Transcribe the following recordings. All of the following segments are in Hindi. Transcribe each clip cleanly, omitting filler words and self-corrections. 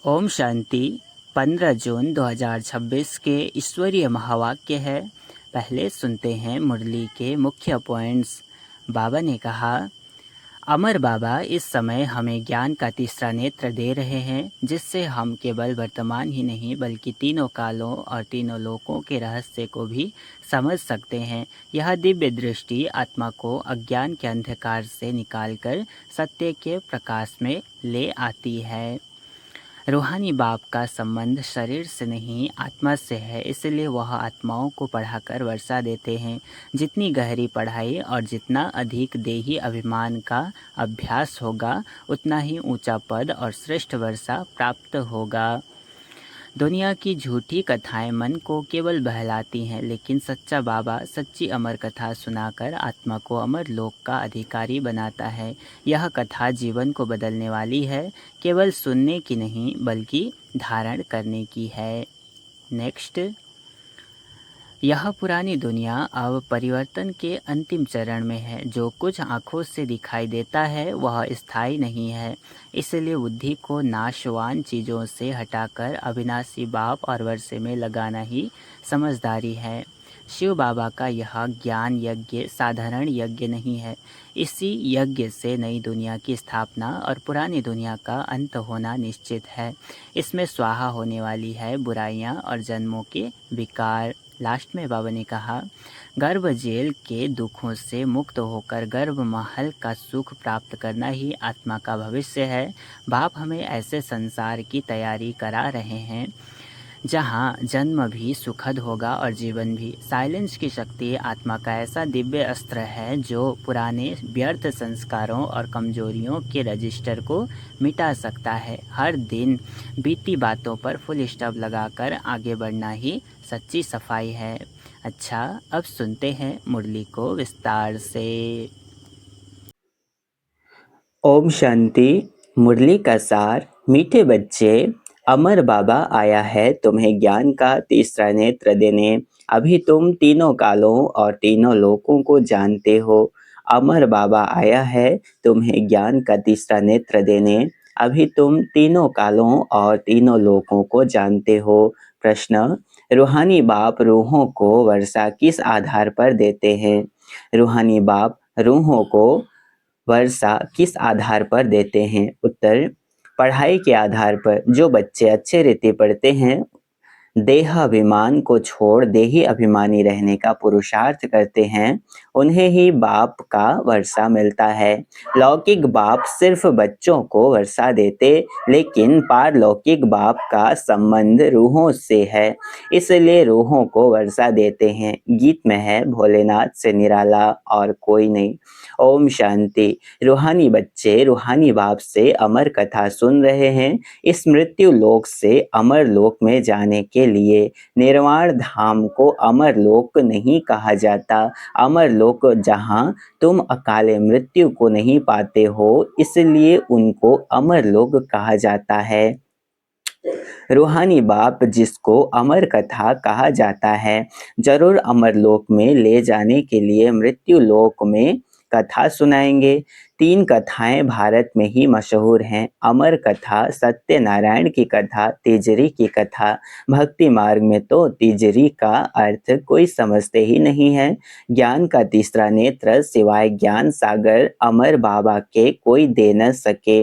ओम शांति। 15 जून 2026 के ईश्वरीय महावाक्य है। पहले सुनते हैं मुरली के मुख्य पॉइंट्स। बाबा ने कहा, अमर बाबा इस समय हमें ज्ञान का तीसरा नेत्र दे रहे हैं, जिससे हम केवल वर्तमान ही नहीं बल्कि तीनों कालों और तीनों लोकों के रहस्य को भी समझ सकते हैं। यह दिव्य दृष्टि आत्मा को अज्ञान के अंधकार से निकालकर सत्य के प्रकाश में ले आती है। रूहानी बाप का संबंध शरीर से नहीं आत्मा से है, इसलिए वह आत्माओं को पढ़ाकर वर्षा देते हैं। जितनी गहरी पढ़ाई और जितना अधिक देही अभिमान का अभ्यास होगा, उतना ही ऊंचा पद और श्रेष्ठ वर्षा प्राप्त होगा। दुनिया की झूठी कथाएं मन को केवल बहलाती हैं, लेकिन सच्चा बाबा सच्ची अमर कथा सुनाकर आत्मा को अमर लोक का अधिकारी बनाता है। यह कथा जीवन को बदलने वाली है, केवल सुनने की नहीं बल्कि धारण करने की है। नेक्स्ट, यह पुरानी दुनिया अब परिवर्तन के अंतिम चरण में है। जो कुछ आँखों से दिखाई देता है वह स्थायी नहीं है, इसलिए बुद्धि को नाशवान चीज़ों से हटाकर अविनाशी बाप और वर्षे में लगाना ही समझदारी है। शिव बाबा का यह ज्ञान यज्ञ साधारण यज्ञ नहीं है। इसी यज्ञ से नई दुनिया की स्थापना और पुरानी दुनिया का अंत होना निश्चित है। इसमें स्वाहा होने वाली है बुराइयां और जन्मों के विकार। लास्ट में बाबा ने कहा, गर्भ जेल के दुखों से मुक्त होकर गर्भ महल का सुख प्राप्त करना ही आत्मा का भविष्य है। बाप हमें ऐसे संसार की तैयारी करा रहे हैं जहाँ जन्म भी सुखद होगा और जीवन भी। साइलेंस की शक्ति आत्मा का ऐसा दिव्य अस्त्र है जो पुराने व्यर्थ संस्कारों और कमजोरियों के रजिस्टर को मिटा सकता है। हर दिन बीती बातों पर फुल स्टॉप लगाकर आगे बढ़ना ही सच्ची सफाई है। अच्छा, अब सुनते हैं मुरली को विस्तार से। ओम शांति। मुरली का सार। मीठे बच्चे, अमर बाबा आया है तुम्हें ज्ञान का तीसरा नेत्र देने। अभी तुम तीनों कालों और तीनों लोकों को जानते हो। अमर बाबा आया है तुम्हें ज्ञान का तीसरा नेत्र देने। अभी तुम तीनों कालों और तीनों लोकों को जानते हो। प्रश्न, रूहानी बाप रूहों को वर्षा किस आधार पर देते हैं? रूहानी बाप रूहों को वर्षा किस आधार पर देते हैं? उत्तर, पढ़ाई के आधार पर। जो बच्चे अच्छे रीति पढ़ते हैं, देहाभिमान को छोड़ देही अभिमानी रहने का पुरुषार्थ करते हैं, उन्हें ही बाप का वर्षा मिलता है। लौकिक बाप सिर्फ बच्चों को वर्षा देते, लेकिन पारलौकिक बाप का संबंध रूहों से है, इसलिए रूहों को वर्षा देते हैं। गीत में है, भोलेनाथ से निराला और कोई नहीं। ओम शांति। रूहानी बच्चे रूहानी बाप से अमर कथा सुन रहे हैं। इस मृत्यु लोक से अमर लोक में जाने के लिए निर्वाण धाम को अमर लोक नहीं कहा जाता। अमर लोक जहाँ तुम अकाले मृत्यु को नहीं पाते हो, इसलिए उनको अमर लोक कहा जाता है। रूहानी बाप जिसको अमर कथा कहा जाता है, जरूर अमर लोक में ले जाने के लिए मृत्यु लोक में कथा सुनाएंगे। 3 कथाएं भारत में ही मशहूर हैं, अमर कथा, सत्यनारायण की कथा, तिजरी की कथा। भक्ति मार्ग में तो तिजरी का अर्थ कोई समझते ही नहीं है। ज्ञान का तीसरा नेत्र सिवाय ज्ञान सागर अमर बाबा के कोई दे न सके।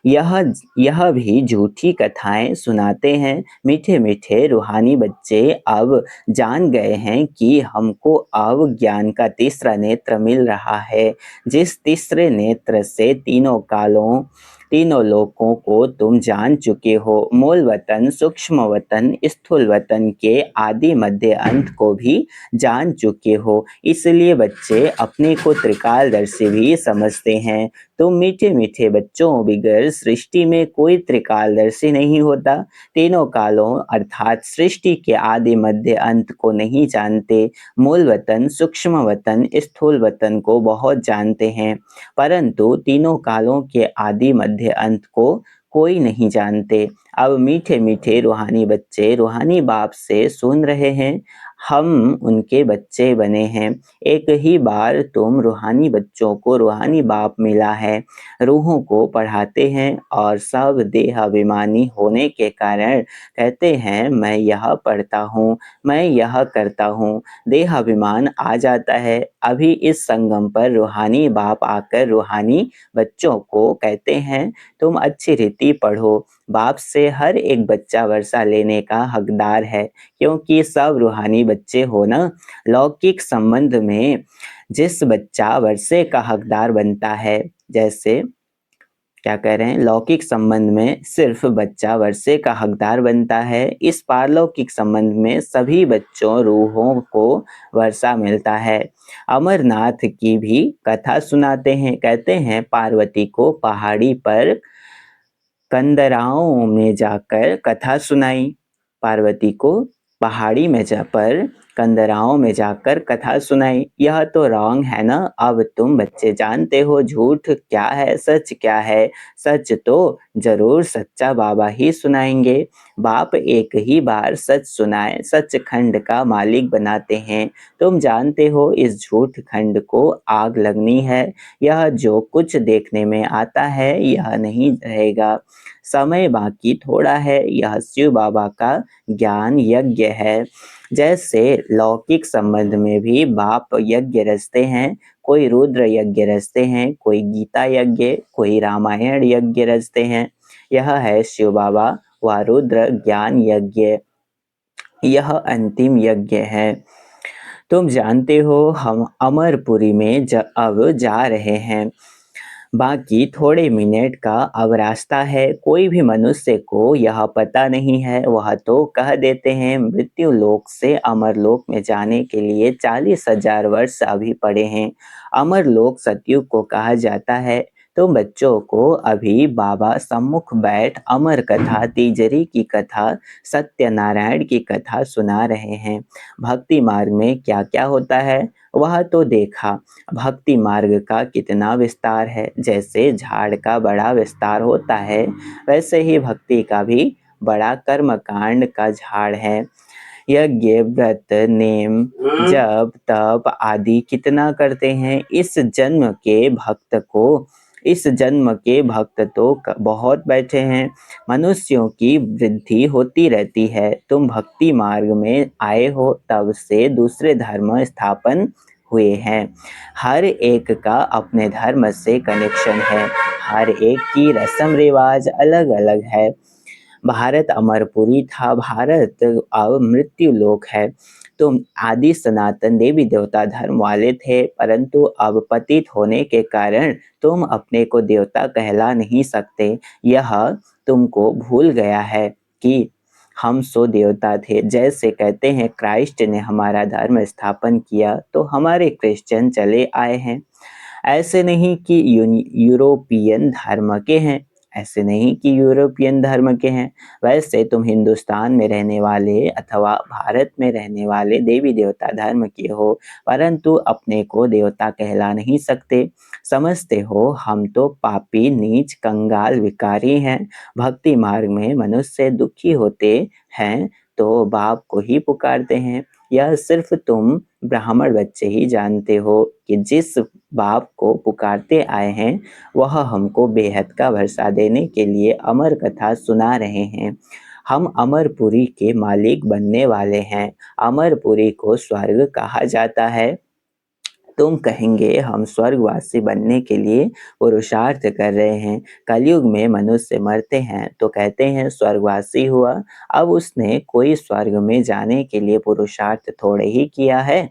यह भी झूठी कथाएं सुनाते हैं। मीठे मीठे रूहानी बच्चे अब जान गए हैं कि हमको अब ज्ञान का तीसरा नेत्र मिल रहा है, जिस तीसरे नेत्र से तीनों कालों तीनों लोकों को तुम जान चुके हो। मूल वतन, सूक्ष्म वतन, स्थूल वतन के आदि मध्य अंत को भी जान चुके हो, इसलिए बच्चे अपने को त्रिकालदर्शी भी समझते हैं। तुम मीठे मीठे बच्चों, बिगर सृष्टि में कोई त्रिकालदर्शी नहीं होता। तीनों कालों अर्थात सृष्टि के आदि मध्य अंत को नहीं जानते। मूल वतन, सूक्ष्म वतन, स्थूल वतन को बहुत जानते हैं, परंतु तीनों कालों के आदि मध्य अंत को कोई नहीं जानते। अब मीठे मीठे रूहानी बच्चे रूहानी बाप से सुन रहे हैं, हम उनके बच्चे बने हैं। एक ही बार तुम रूहानी बच्चों को रूहानी बाप मिला है, रूहों को पढ़ाते हैं और सब देहाभिमानी होने के कारण कहते हैं मैं यह पढ़ता हूँ, मैं यह करता हूँ। देहाभिमान आ जाता है। अभी इस संगम पर रूहानी बाप आकर रूहानी बच्चों को कहते हैं तुम अच्छी रीति पढ़ो। बाप से हर एक बच्चा वर्षा लेने का हकदार है, क्योंकि सब रूहानी बच्चे हो ना। लौकिक संबंध में जिस बच्चा वर्षे का हकदार बनता है, जैसे क्या कह रहे हैं, लौकिक संबंध में सिर्फ बच्चा वर्षे का हकदार बनता है, इस पारलौकिक संबंध में सभी बच्चों रूहों को वर्षा मिलता है। अमरनाथ की भी कथा सुनाते हैं। कहते हैं पार्वती को पहाड़ी पर कंदराओं में जाकर कथा सुनाई। पार्वती को पहाड़ी में पर कंदराओं में जाकर कथा सुनाई। यह तो रॉन्ग है ना। अब तुम बच्चे जानते हो झूठ क्या है, सच क्या है। सच तो जरूर सच्चा बाबा ही सुनाएंगे। बाप एक ही बार सच सुनाए सचखंड का मालिक बनाते हैं। तुम जानते हो इस झूठ खंड को आग लगनी है। यह जो कुछ देखने में आता है यह नहीं रहेगा। समय बाकी थोड़ा है। यह शिव बाबा का ज्ञान यज्ञ है। जैसे लौकिक संबंध में भी बाप यज्ञ रचते हैं, कोई रुद्र यज्ञ रचते हैं, कोई गीता यज्ञ, कोई रामायण यज्ञ रचते हैं। यह है शिव बाबा व रुद्र ज्ञान यज्ञ। यह अंतिम यज्ञ है। तुम जानते हो हम अमरपुरी में अब जा रहे हैं। बाकी थोड़े मिनट का अब रास्ता है। कोई भी मनुष्य को यह पता नहीं है, वह तो कह देते हैं मृत्यु लोक से अमर लोक में जाने के लिए 40,000 वर्ष अभी पड़े हैं। अमर लोक सतयुग को कहा जाता है। तो बच्चों को अभी बाबा सम्मुख बैठ अमर कथा, तीजरी की कथा, सत्यनारायण की कथा सुना रहे हैं। भक्ति मार्ग में क्या क्या होता है वह तो देखा। भक्ति मार्ग का कितना विस्तार है। जैसे झाड़ का बड़ा विस्तार होता है, वैसे ही भक्ति का भी बड़ा कर्मकांड का झाड़ है। यज्ञ, व्रत, नेम, जप, तप आदि कितना करते हैं। इस जन्म के भक्त तो बहुत बैठे हैं। मनुष्यों की वृद्धि होती रहती है। तुम भक्ति मार्ग में आए हो तब से दूसरे धर्म स्थापन हुए हैं। हर एक का अपने धर्म से कनेक्शन है। हर एक की रस्म रिवाज अलग अलग है। भारत अमरपुरी था, भारत अब मृत्यु लोक है। तुम आदि सनातन देवी देवता धर्म वाले थे, परंतु अब पतित होने के कारण तुम अपने को देवता कहला नहीं सकते। यह तुमको भूल गया है कि हम सो देवता थे। जैसे कहते हैं क्राइस्ट ने हमारा धर्म स्थापन किया तो हमारे क्रिश्चियन चले आए हैं। ऐसे नहीं कि यूरोपियन धर्म के हैं, ऐसे नहीं कि यूरोपियन धर्म के हैं। वैसे तुम हिंदुस्तान में रहने वाले अथवा भारत में रहने वाले देवी देवता धर्म के हो, परंतु अपने को देवता कहला नहीं सकते। समझते हो हम तो पापी, नीच, कंगाल, विकारी हैं। भक्ति मार्ग में मनुष्य दुखी होते हैं तो बाप को ही पुकारते हैं। यह सिर्फ तुम ब्राह्मण बच्चे ही जानते हो कि जिस बाप को पुकारते आए हैं वह हमको बेहद का भरसा देने के लिए अमर कथा सुना रहे हैं। हम अमरपुरी के मालिक बनने वाले हैं। अमरपुरी को स्वर्ग कहा जाता है। तुम कहेंगे हम स्वर्गवासी बनने के लिए पुरुषार्थ कर रहे हैं। कलयुग में मनुष्य मरते हैं तो कहते हैं स्वर्गवासी हुआ। अब उसने कोई स्वर्ग में जाने के लिए पुरुषार्थ थोड़े ही किया है।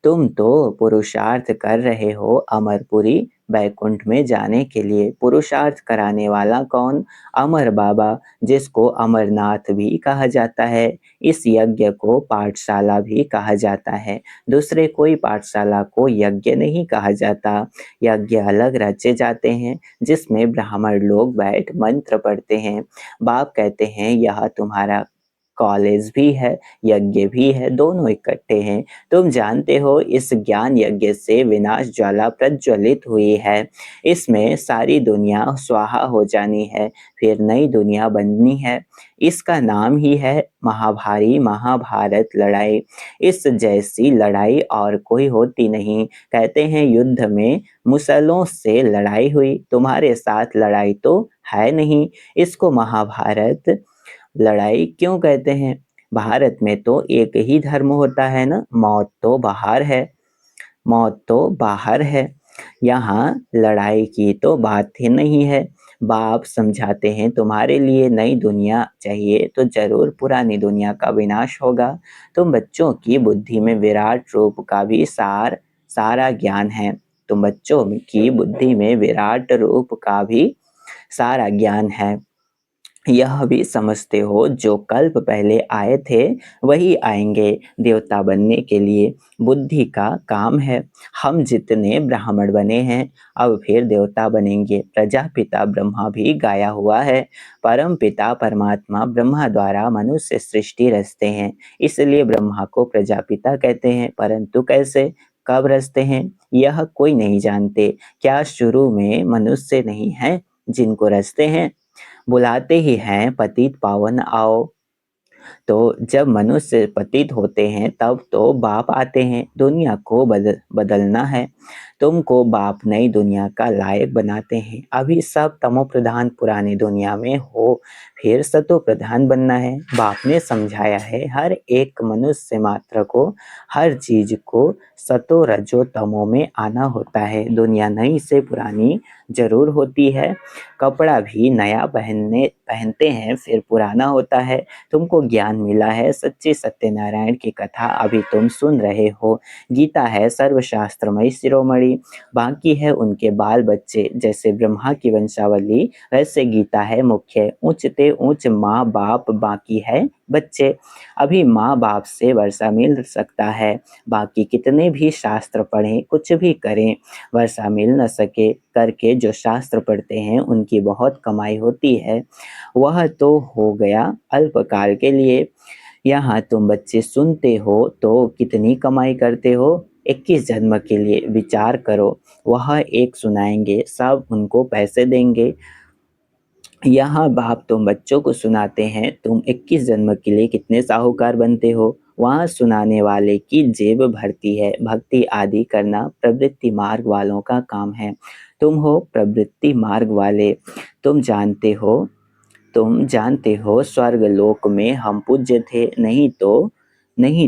तुम तो पुरुषार्थ कर रहे हो अमरपुरी बैकुंठ में जाने के लिए। पुरुषार्थ कराने वाला कौन? अमर बाबा, जिसको अमरनाथ भी कहा जाता है। इस यज्ञ को पाठशाला भी कहा जाता है। दूसरे कोई पाठशाला को यज्ञ नहीं कहा जाता। यज्ञ अलग रचे जाते हैं जिसमें ब्राह्मण लोग बैठ मंत्र पढ़ते हैं। बाप कहते हैं यह तुम्हारा कॉलेज भी है, यज्ञ भी है, दोनों इकट्ठे हैं। तुम जानते हो इस ज्ञान यज्ञ से विनाश ज्वाला प्रज्वलित हुई है। इसमें सारी दुनिया स्वाहा हो जानी है, फिर नई दुनिया बननी है। इसका नाम ही है महाभारी महाभारत लड़ाई। इस जैसी लड़ाई और कोई होती नहीं। कहते हैं युद्ध में मुसलों से लड़ाई हुई, तुम्हारे साथ लड़ाई तो है नहीं। इसको महाभारत लड़ाई क्यों कहते हैं? भारत में तो एक ही धर्म होता है ना, मौत तो बाहर है, मौत तो बाहर है। यहाँ लड़ाई की तो बात ही नहीं है। बाप समझाते हैं तुम्हारे लिए नई दुनिया चाहिए तो जरूर पुरानी दुनिया का विनाश होगा। तुम बच्चों की बुद्धि में विराट रूप का भी सारा ज्ञान है। तुम बच्चों की बुद्धि में विराट रूप का भी सारा ज्ञान है। यह भी समझते हो जो कल्प पहले आए थे वही आएंगे देवता बनने के लिए। बुद्धि का काम है। हम जितने ब्राह्मण बने हैं अब फिर देवता बनेंगे। प्रजापिता ब्रह्मा भी गाया हुआ है। परम पिता परमात्मा ब्रह्मा द्वारा मनुष्य सृष्टि रचते हैं, इसलिए ब्रह्मा को प्रजापिता कहते हैं। परंतु कैसे, कब रचते हैं, यह कोई नहीं जानते। क्या शुरू में मनुष्य नहीं है जिनको रचते हैं? बुलाते ही हैं पतित पावन आओ। तो जब मनुष्य पतित होते हैं तब तो बाप आते हैं। दुनिया को बदलना है। तुमको बाप नई दुनिया का लायक बनाते हैं। अभी सब तमो प्रधान पुरानी दुनिया में हो, फिर सतो प्रधान बनना है। बाप ने समझाया है हर एक मनुष्य मात्र को हर चीज को सतो रजो तमो में आना होता है। दुनिया नई से पुरानी जरूर होती है। कपड़ा भी नया पहनते हैं फिर पुराना होता है। तुमको ज्ञान मिला है, सच्चे सत्यनारायण की कथा अभी तुम सुन रहे हो। गीता है सर्वशास्त्रमयी शिरोमणि, बाकी है उनके बाल बच्चे। जैसे ब्रह्मा की वंशावली वैसे गीता है मुख्य। ऊंचते ऊंच माँ बाप, बाकी है बच्चे। अभी माँ बाप से वर्षा मिल सकता है, बाकी कितने भी शास्त्र पढ़ें कुछ भी करें वर्षा मिल न सके। करके जो शास्त्र पढ़ते हैं उनकी बहुत कमाई होती है, वह तो हो गया अल्पकाल के लिए। यहाँ तुम बच्चे सुनते हो तो कितनी कमाई करते हो? 21 जन्म के लिए विचार करो। वह एक सुनाएंगे, सब उनको पैसे देंगे। यहाँ बाप तुम बच्चों को सुनाते हैं तुम 21 जन्म के लिए कितने साहूकार बनते हो। वहाँ सुनाने वाले की जेब भरती है। भक्ति आदि करना प्रवृत्ति मार्ग वालों का काम है। तुम हो प्रवृत्ति मार्ग वाले। तुम जानते हो स्वर्ग लोक में हम पूज्य थे, नहीं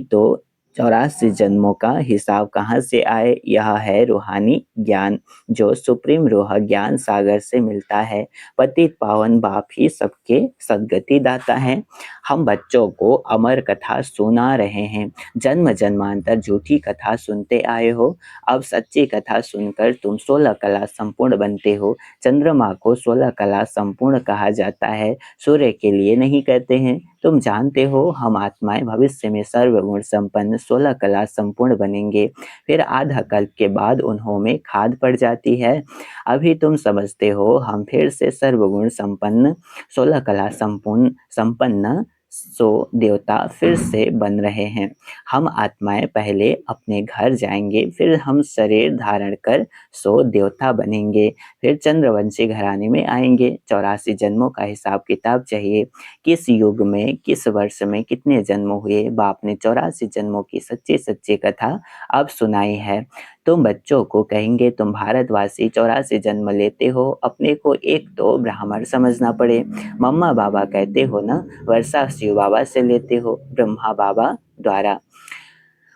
तो 84 जन्मों का हिसाब कहाँ से आए। यह है रूहानी ज्ञान जो सुप्रीम रूह ज्ञान सागर से मिलता है। पतित पावन बाप ही सबके सद्गति दाता है। हम बच्चों को अमर कथा सुना रहे हैं। जन्म जन्मांतर झूठी कथा सुनते आए हो, अब सच्ची कथा सुनकर तुम 16 कला संपूर्ण बनते हो। चंद्रमा को 16 कला संपूर्ण कहा जाता है, सूर्य के लिए नहीं कहते हैं। तुम जानते हो हम आत्माएं भविष्य में सर्वगुण संपन्न 16 कला संपूर्ण बनेंगे। फिर आधा कल्प के बाद उन्हों में खाद पड़ जाती है। अभी तुम समझते हो हम फिर से सर्वगुण संपन्न 16 कला संपन्न सो देवता फिर से बन रहे हैं। हम आत्माएं पहले अपने घर जाएंगे, फिर हम शरीर धारण कर सो देवता बनेंगे, फिर चंद्रवंशी घराने में आएंगे। 84 जन्मों का हिसाब किताब चाहिए। किस युग में किस वर्ष में कितने जन्म हुए, बाप ने 84 जन्मों की सच्ची सच्ची कथा अब सुनाई है। तुम बच्चों को कहेंगे तुम भारतवासी 84 जन्म लेते हो, अपने को एक तो ब्राह्मण समझना पड़े। मम्मा बाबा कहते हो ना, वर्षा शिव बाबा से लेते हो ब्रह्मा बाबा द्वारा।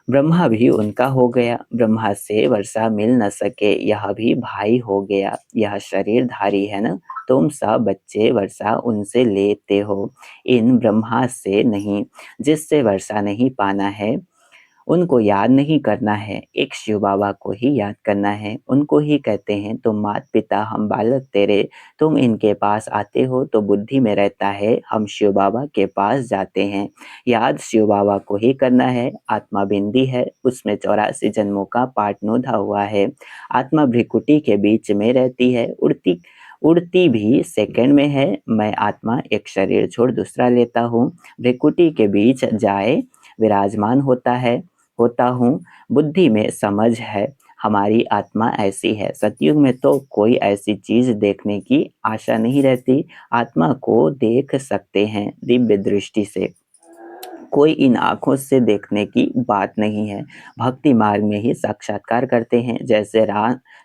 ब्रह्मा भी उनका हो गया, ब्रह्मा से वर्षा मिल न सके, यह भी भाई हो गया। यह शरीरधारी है ना, तुम सब बच्चे वर्षा उनसे लेते हो, इन ब्रह्मा से नहीं। जिससे वर्षा नहीं पाना है उनको याद नहीं करना है, एक शिव बाबा को ही याद करना है। उनको ही कहते हैं तुम मात पिता हम बालक तेरे। तुम इनके पास आते हो तो बुद्धि में रहता है, हम शिव बाबा के पास जाते हैं। याद शिव बाबा को ही करना है। आत्मा बिंदी है, उसमें 84 जन्मों का पाठ नोधा हुआ है। आत्मा भ्रिकुटी के बीच में रहती है, उड़ती भी सेकंड में है। मैं आत्मा एक शरीर छोड़ दूसरा लेता हूँ, भ्रिकुटी के बीच जाए विराजमान होता हूँ। बुद्धि में समझ है, हमारी आत्मा ऐसी है। सतयुग में तो कोई ऐसी चीज देखने की आशा नहीं रहती। आत्मा को देख सकते हैं दिव्य दृष्टि से, कोई इन आंखों से देखने की बात नहीं है। भक्ति मार्ग में ही साक्षात्कार करते हैं।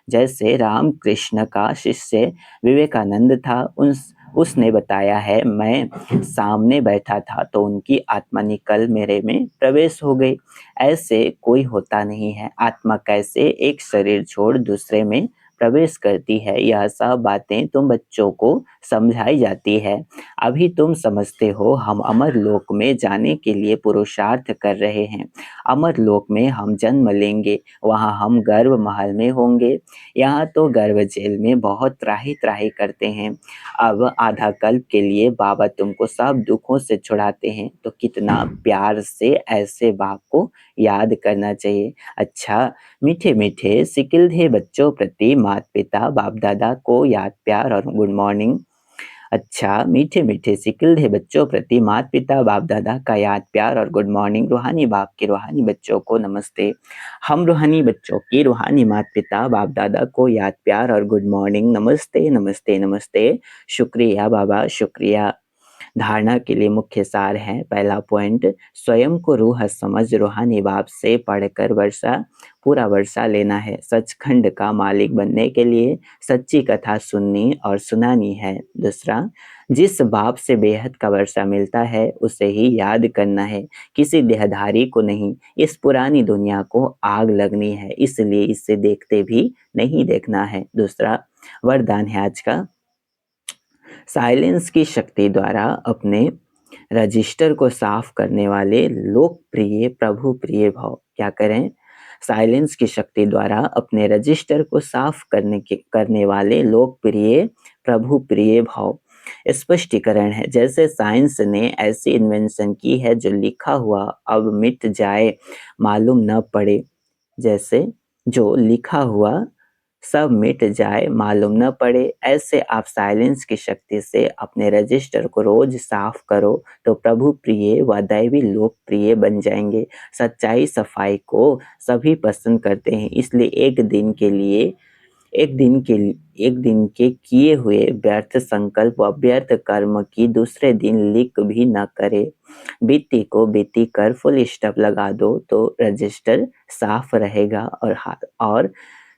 जैसे राम कृष्ण का शिष्य विवेकानंद था, उसने बताया है, मैं सामने बैठा था तो उनकी आत्मा निकल मेरे में प्रवेश हो गई। ऐसे कोई होता नहीं है। आत्मा कैसे एक शरीर छोड़ दूसरे में प्रवेश करती है, यह सब बातें तुम बच्चों को समझाई जाती है। अभी तुम समझते हो हम अमर लोक में जाने के लिए पुरुषार्थ कर रहे हैं। अमर लोक में हम जन्म लेंगे, वहाँ हम गर्व महल में होंगे। यहाँ तो गर्व जेल में बहुत त्राही त्राही करते हैं। अब आधा कल्प के लिए बाबा तुमको सब दुखों से छुड़ाते हैं, तो कितना प्यार से ऐसे बाप को याद करना चाहिए। अच्छा, मीठे मीठे सिकिलधे बच्चों प्रति माता पिता बाप दादा को याद प्यार और गुड मॉर्निंग। अच्छा, मीठे मीठे सिकिलधे बच्चों प्रति माता पिता बाप दादा का याद प्यार और गुड मॉर्निंग। रूहानी बाप के रूहानी बच्चों को नमस्ते। हम रूहानी बच्चों की रूहानी माता पिता बाप दादा को याद प्यार और गुड मॉर्निंग। नमस्ते नमस्ते नमस्ते। शुक्रिया बाबा, शुक्रिया। धारणा के लिए मुख्य सार है। पहला पॉइंट, स्वयं को रूह समझ रूहानी बाप से पढ़कर पूरा वर्षा लेना है। सचखंड का मालिक बनने के लिए सच्ची कथा सुननी और सुनानी है। दूसरा, जिस बाप से बेहद का वर्षा मिलता है उसे ही याद करना है, किसी देहधारी को नहीं। इस पुरानी दुनिया को आग लगनी है, इसलिए इसे देखते भी नहीं देखना है। दूसरा वरदान है आज का, साइलेंस की शक्ति द्वारा अपने रजिस्टर को साफ करने वाले लोकप्रिय प्रभु प्रिय भाव। क्या करें? साइलेंस की शक्ति द्वारा अपने रजिस्टर को साफ करने वाले लोकप्रिय प्रभु प्रिय भाव। स्पष्टीकरण है, जैसे साइंस ने ऐसी इन्वेंशन की है जो लिखा हुआ अब मिट जाए मालूम न पड़े। जैसे जो लिखा हुआ सब मिट जाए मालूम न पड़े, ऐसे आप साइलेंस की शक्ति से अपने रजिस्टर को रोज साफ करो तो प्रभु प्रिय व दैवी लोकप्रिय बन जाएंगे। सच्चाई सफाई को सभी पसंद करते हैं, इसलिए एक दिन के किए हुए व्यर्थ संकल्प व व्यर्थ कर्म की दूसरे दिन लिख भी न करे। बीती को बीती कर फुल स्टॉप लगा दो तो रजिस्टर साफ रहेगा और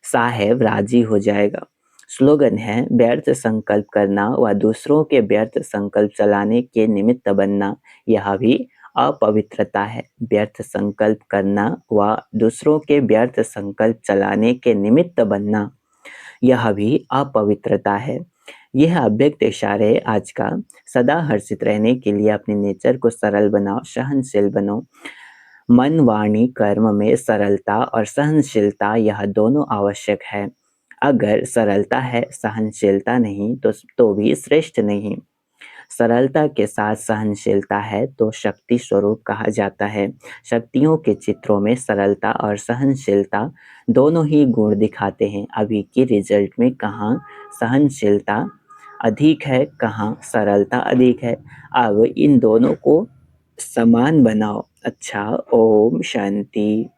साहेब राजी हो जाएगा। स्लोगन है, व्यर्थ संकल्प करना व दूसरों के व्यर्थ संकल्प चलाने के निमित्त बनना, यह भी अपवित्रता है। व्यर्थ संकल्प करना व दूसरों के व्यर्थ संकल्प चलाने के निमित्त बनना, यह भी अपवित्रता है। यह अव्यक्त इशारे आज का। सदा हर्षित रहने के लिए अपने नेचर को सरल बनाओ, सहनशील बनो। मन वाणी कर्म में सरलता और सहनशीलता यह दोनों आवश्यक है। अगर सरलता है सहनशीलता नहीं तो भी श्रेष्ठ नहीं। सरलता के साथ सहनशीलता है तो शक्ति स्वरूप कहा जाता है। शक्तियों के चित्रों में सरलता और सहनशीलता दोनों ही गुण दिखाते हैं। अभी की रिजल्ट में कहाँ सहनशीलता अधिक है, कहाँ सरलता अधिक है। अब इन दोनों को समान बनाओ। अच्छा, ओम शांति।